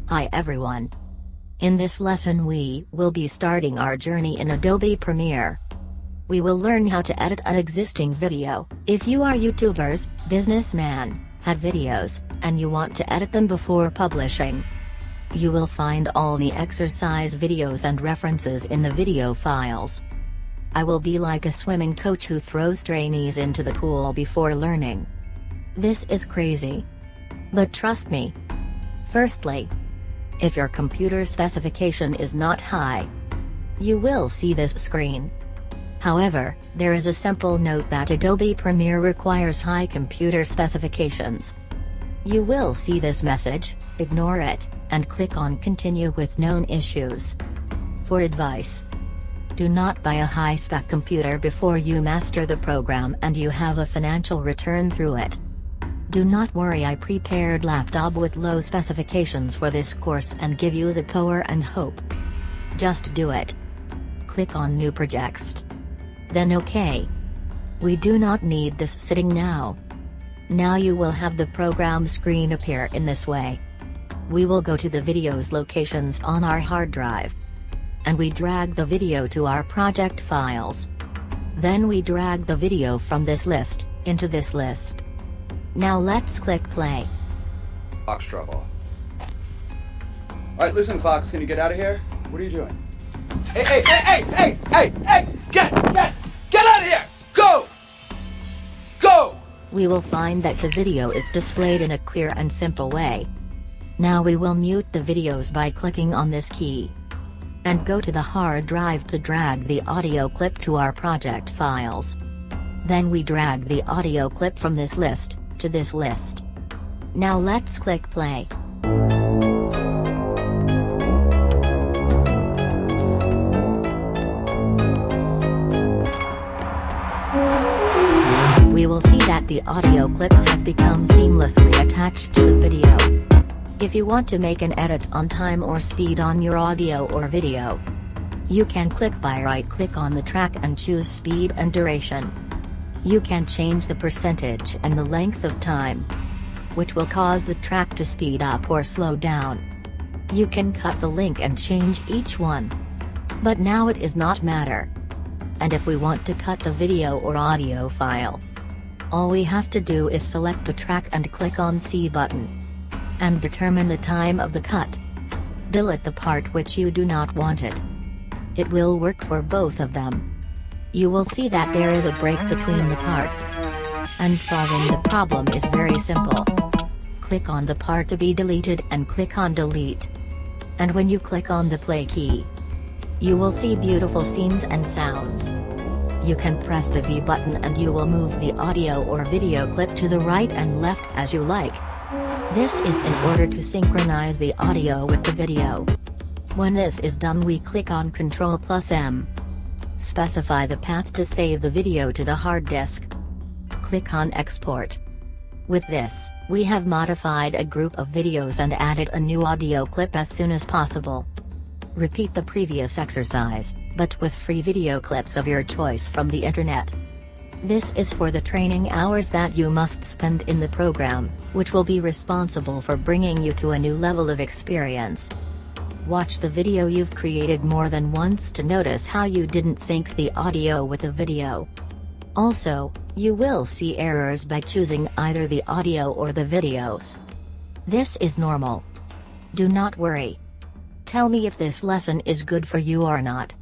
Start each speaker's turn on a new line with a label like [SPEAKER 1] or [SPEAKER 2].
[SPEAKER 1] Hi everyone. In this lesson we will be starting our journey in Adobe Premiere. We will learn how to edit an existing video. If you are YouTubers, businessman, have videos, and you want to edit them before publishing, you will find all the exercise videos and references in the video files. I will be like a swimming coach who throws trainees into the pool before learning. This is crazy. But trust me. Firstly, if your computer specification is not high, you will see this screen. However, there is a simple note that Adobe Premiere requires high computer specifications. You will see this message, ignore it, and click on Continue with known issues. For advice, do not buy a high-spec computer before you master the program and you have a financial return through it. Do not worry, I prepared laptop with low specifications for this course and give you the power and hope. Just do it. Click on New Projects. Then OK. We do not need this sitting now. Now you will have the program screen appear in this way. We will go to the video's locations on our hard drive. And we drag the video to our project files. Then we drag the video from this list into this list. Now let's click play.
[SPEAKER 2] Fox trouble. Alright, listen Fox, can you get out of here? What are you doing? Hey! Get out of here! Go!
[SPEAKER 1] We will find that the video is displayed in a clear and simple way. Now we will mute the videos by clicking on this key. And go to the hard drive to drag the audio clip to our project files. Then we drag the audio clip from this list to this list. Now let's click play. We will see that the audio clip has become seamlessly attached to the video. If you want to make an edit on time or speed on your audio or video, you can click by right-click on the track and choose speed and duration. You can change the percentage and the length of time, which will cause the track to speed up or slow down. You can cut the link and change each one. But now it is not matter. And if we want to cut the video or audio file, all we have to do is select the track and click on C button. And determine the time of the cut. Delete the part which you do not want it. It will work for both of them. You will see that there is a break between the parts. And solving the problem is very simple. Click on the part to be deleted and click on delete. And when you click on the play key, you will see beautiful scenes and sounds. You can press the V button and you will move the audio or video clip to the right and left as you like. This is in order to synchronize the audio with the video. When this is done, we click on Ctrl+M. Specify the path to save the video to the hard disk. Click on Export. With this, we have modified a group of videos and added a new audio clip as soon as possible. Repeat the previous exercise, but with free video clips of your choice from the internet. This is for the training hours that you must spend in the program, which will be responsible for bringing you to a new level of experience. Watch the video you've created more than once to notice how you didn't sync the audio with the video. Also, you will see errors by choosing either the audio or the videos. This is normal. Do not worry. Tell me if this lesson is good for you or not.